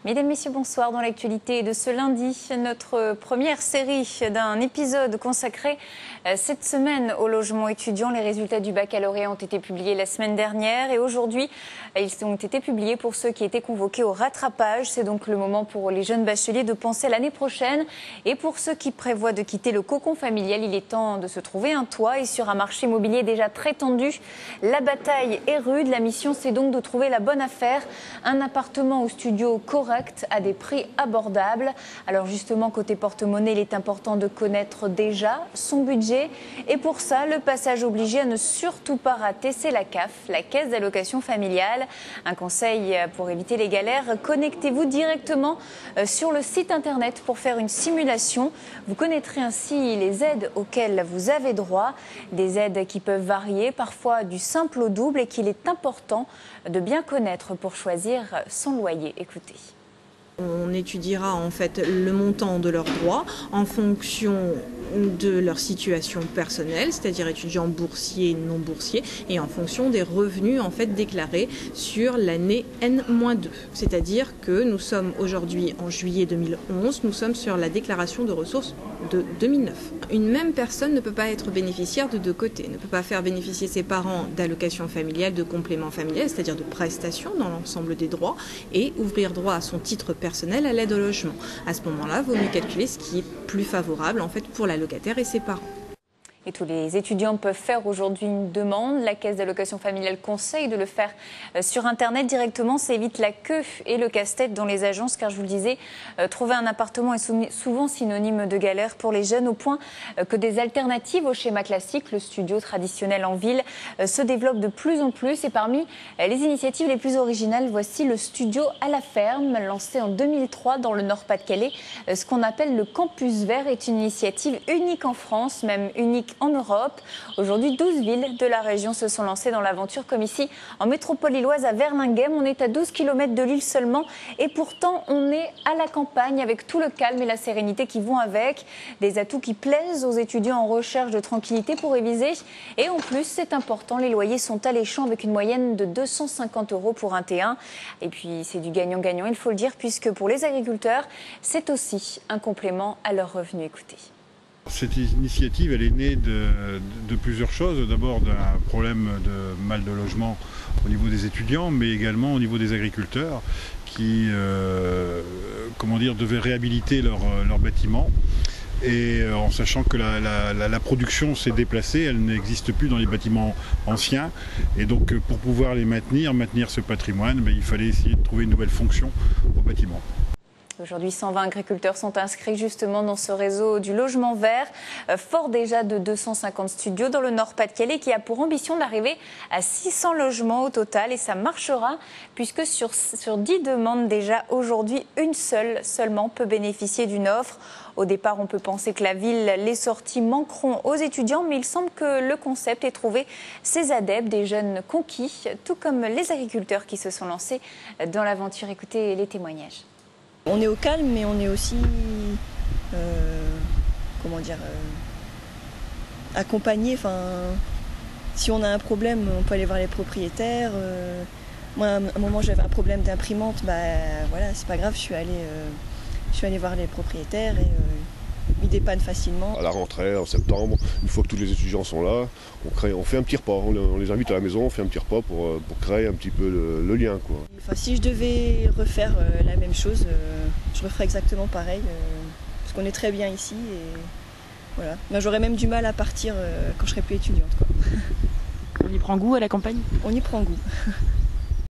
Mesdames, Messieurs, bonsoir. Dans l'actualité de ce lundi, notre première série d'un épisode consacré cette semaine au logement étudiant. Les résultats du baccalauréat ont été publiés la semaine dernière et aujourd'hui, ils ont été publiés pour ceux qui étaient convoqués au rattrapage. C'est donc le moment pour les jeunes bacheliers de penser à l'année prochaine. Et pour ceux qui prévoient de quitter le cocon familial, il est temps de se trouver un toit. Et sur un marché immobilier déjà très tendu, la bataille est rude. La mission, c'est donc de trouver la bonne affaire. Un appartement au studio correct à des prix abordables. Alors justement, côté porte-monnaie, il est important de connaître déjà son budget. Et pour ça, le passage obligé à ne surtout pas rater, c'est la CAF, la Caisse d'allocation familiale. Un conseil pour éviter les galères, connectez-vous directement sur le site internet pour faire une simulation. Vous connaîtrez ainsi les aides auxquelles vous avez droit. Des aides qui peuvent varier, parfois du simple au double, et qu'il est important de bien connaître pour choisir son loyer. Écoutez. On étudiera en fait le montant de leurs droits en fonction de leur situation personnelle, c'est-à-dire étudiants boursiers et non boursiers, et en fonction des revenus en fait déclarés sur l'année N-2. C'est-à-dire que nous sommes aujourd'hui en juillet 2011, nous sommes sur la déclaration de ressources de 2009. Une même personne ne peut pas être bénéficiaire de deux côtés, ne peut pas faire bénéficier ses parents d'allocations familiales, de compléments familiales, c'est-à-dire de prestations dans l'ensemble des droits, et ouvrir droit à son titre personnel à l'aide au logement. À ce moment-là, il vaut mieux calculer ce qui est plus favorable en fait pour l'allocataire et ses parents. Et tous les étudiants peuvent faire aujourd'hui une demande. La Caisse d'allocation familiale conseille de le faire sur Internet directement. Ça évite la queue et le casse-tête dans les agences, car je vous le disais, trouver un appartement est souvent synonyme de galère pour les jeunes, au point que des alternatives au schéma classique, le studio traditionnel en ville, se développent de plus en plus. Et parmi les initiatives les plus originales, voici le studio à la ferme, lancé en 2003 dans le Nord-Pas-de-Calais. Ce qu'on appelle le campus vert est une initiative unique en France, même unique en Europe. Aujourd'hui, 12 villes de la région se sont lancées dans l'aventure, comme ici en métropole lilloise à Verlinghem. On est à 12 km de Lille seulement et pourtant on est à la campagne avec tout le calme et la sérénité qui vont avec. Des atouts qui plaisent aux étudiants en recherche de tranquillité pour réviser. Et en plus, c'est important, les loyers sont alléchants avec une moyenne de 250 € pour un T1. Et puis c'est du gagnant-gagnant, il faut le dire, puisque pour les agriculteurs, c'est aussi un complément à leurs revenus. Écoutez. Cette initiative, elle est née de plusieurs choses. D'abord d'un problème de mal de logement au niveau des étudiants, mais également au niveau des agriculteurs qui devaient réhabiliter leur bâtiment. Et en sachant que la production s'est déplacée, elle n'existe plus dans les bâtiments anciens. Et donc pour pouvoir les maintenir ce patrimoine, il fallait essayer de trouver une nouvelle fonction au bâtiment. Aujourd'hui, 120 agriculteurs sont inscrits justement dans ce réseau du logement vert, fort déjà de 250 studios dans le Nord-Pas-de-Calais, qui a pour ambition d'arriver à 600 logements au total. Et ça marchera puisque sur 10 demandes déjà aujourd'hui, une seulement peut bénéficier d'une offre. Au départ, on peut penser que la ville, les sorties manqueront aux étudiants, mais il semble que le concept ait trouvé ses adeptes, des jeunes conquis, tout comme les agriculteurs qui se sont lancés dans l'aventure. Écoutez les témoignages. On est au calme, mais on est aussi, accompagné. Enfin, si on a un problème, on peut aller voir les propriétaires. Moi, à un moment, j'avais un problème d'imprimante. Voilà, c'est pas grave. Je suis allée voir les propriétaires et ils dépannent facilement. À la rentrée, en septembre, une fois que tous les étudiants sont là, on fait un petit repas. On les invite à la maison, on fait un petit repas pour créer un petit peu le lien, quoi. Enfin, si je devais refaire la même chose, je referais exactement pareil, parce qu'on est très bien ici. Et voilà. J'aurais même du mal à partir quand je serai plus étudiante, quoi. On y prend goût à la campagne ? On y prend goût.